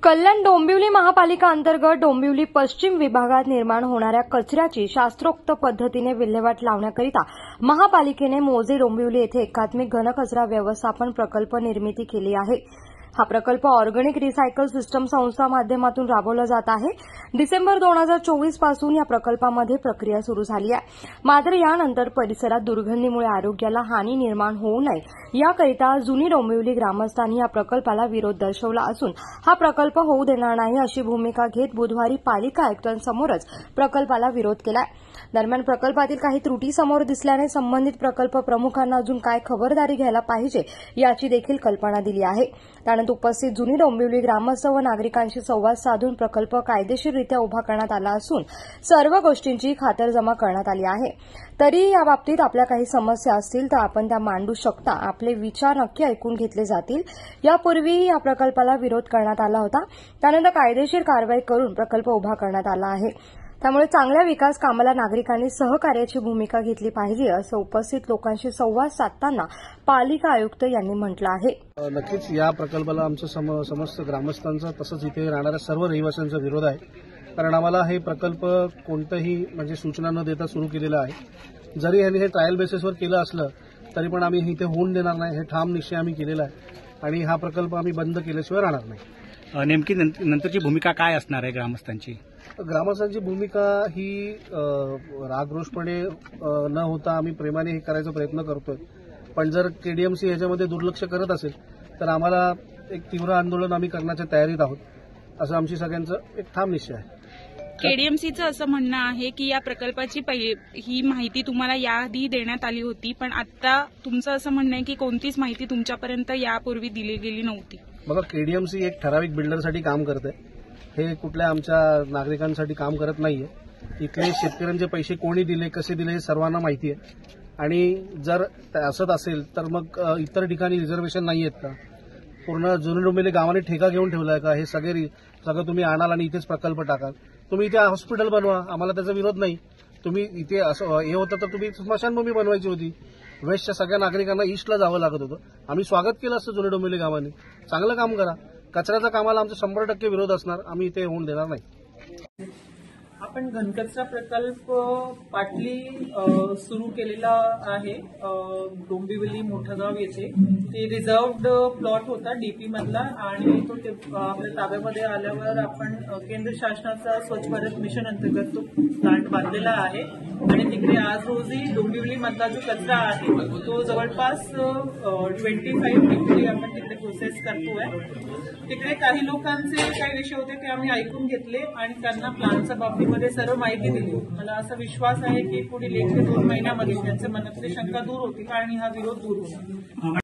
कल्याण डोंबिवली महापालिका अंतर्गत डोंबिवली पश्चिम विभागात निर्माण होणाऱ्या कचऱ्याची शास्त्रोक्त पद्धतीने विल्हेवाट लावण्याकरिता महापालिकेने मोजे डोंबिवली येथे एकात्मिक घनकचरा व्यवस्थापन प्रकल्प निर्मिती केली आहे। हा प्रकल्प ऑर्गॅनिक रिसायकल सिस्टम संस्था माध्यमातून राबवला जात आहे। डिसेंबर 2024 पासून या प्रकल्पामध्ये प्रक्रिया सुरू झाली आहे। मात्र यानंतर परिसरात दुर्गंधीमुळे आरोग्याला हानी निर्माण होऊ नये याकरिता जुनी डोंबिवली ग्रामस्थांनी या प्रकल्पाला विरोध दर्शवला असून हा प्रकल्प होऊ देणार नाही अशी भूमिका घेत बुधवारी पालिका आयुक्तांसमोरच प्रकल्पाला विरोध केलाय। दरम्यान प्रकल्पातील काही त्रुटी समोर दिसल्याने संबंधित प्रकल्प प्रमुखांना अजून काय खबरदारी घ्यायला पाहिजे याची देखील कल्पना दिली आहे। त्यानंतर उपस्थित जुनी डोंबिवली ग्रामस्थ व नागरिकांशी संवाद साधून प्रकल्प कायदेशीररित्या उभा करण्यात आला असून सर्व गोष्टींची खातरजमा करण्यात आली आहे। तरी याबाबतीत आपल्या काही समस्या असतील तर आपण त्या मांडू शकता। आपले विचार नक्की ऐकून घेतले जातील। यापूर्वी या प्रकल्पाला विरोध करण्यात आला होता, त्यानंतर कायदेशीर कारवाई करून प्रकल्प उभा करण्यात आला आहे। त्यामुळे चांगल्या विकास कामाला नागरिकांनी सहकार्याची भूमिका घेतली पाहिजे असं उपस्थित लोकांशी संवाद साधताना पालिका आयुक्त यांनी म्हटलं आहे। नक्कीच या प्रकल्पाला आमच्या समस्त ग्रामस्थांचा तसंच इथे राहणाऱ्या सर्व रहिवाशांचा विरोध आहे, कारण आम्हाला हे प्रकल्प कोणत्याही सूचना न देता सुरू केलेला आहे। जरी यांनी हे ट्रायल बेसिसवर केलं असलं तरी पण आम्ही इथे होऊन देणार नाही, हे ठाम निश्चय आम्ही केलेला आहे आणि हा प्रकल्प आम्ही बंद केल्याशिवाय राहणार नाही। नेमकी नंतरची भूमिका काय असणार आहे ग्रामस्थांची? ग्रामस्थांची भूमिका ही रागरोषपणे न होता आम्ही प्रेमाने हे करायचा प्रयत्न करतोय, पण जर केडीएमसी याच्यामध्ये दुर्लक्ष करत असेल तर आम्हाला एक तीव्र आंदोलन आम्ही करण्याच्या तयारीत आहोत, असं आमची सगळ्यांचं एक ठाम निश्चय आहे। केडीएमसीचं असं म्हणणं आहे की या प्रकल्पाची ही माहिती तुम्हाला याआधी देण्यात आली होती, पण आता तुमचं असं म्हणणं आहे की कोणतीच माहिती तुमच्यापर्यंत यापूर्वी दिली गेली नव्हती। बघा, केडीएमसी एक ठराविक बिल्डरसाठी काम करते, हे कुठल्या आमच्या नागरिकांसाठी काम करत नाहीये। इथले शेतकऱ्यांचे पैसे कोणी दिले, कसे दिले हे सर्वांना माहिती आहे आणि जर असंच असेल तर मग इतर ठिकाणी रिझर्वेशन नाही आहेत का? पूर्ण जुनी डोंबिवली गावाने ठेका घेऊन ठेवलाय का? हे सगळं तुम्ही आणाल आणि इथेच प्रकल्प टाकाल? तुम्ही इथे हॉस्पिटल बनवा, आम्हाला त्याचा विरोध नाही। तुम्ही इथे असं हे होतं तर तुम्ही स्मशानभूमी बनवायची होती। वेस्टच्या सगळ्या नागरिकांना ईस्टला जावं लागत होतं, आम्ही स्वागत केलं असतं जुनी डोंबिवली गावाने। चांगलं काम करा। कचऱ्याच्या कामाला आमचा 100% विरोध असणार, आम्ही इथे होऊन देणार नाही। आपण घनकचरा प्रकल्प पाटली सुरू केलेला आहे डोंबिवली मोठगाव येथे। ते रिझर्व्ड प्लॉट होता डीपी मधला आणि तो आपल्या ताब्यामध्ये आल्यावर आपण केंद्र शासनाचा स्वच्छ भारत मिशन अंतर्गत तो प्लांट बांधलेला आहे आणि तिकडे आज रोजी डोंबिवली मधला जो कचरा आहे तो जवळपास 25 डिग्री आपण तिकडे प्रोसेस करतोय। तिकडे काही लोकांचे काही विषय होते ते आम्ही ऐकून घेतले आणि त्यांना प्लांटच्या बाबतीमध्ये सर्व माहिती दिली। मला असा विश्वास आहे की पुढील 1 ते 2 महिन्यामध्ये त्यांच्या मनातली शंका दूर होतील आणि हा विरोध दूर होईल।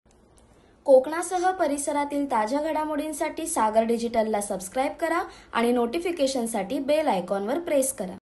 कोकणासह परिसरातील ताज्या घडामोडींसाठी सागर डिजिटलला सबस्क्राईब करा आणि नोटिफिकेशनसाठी बेल आयकॉनवर प्रेस करा।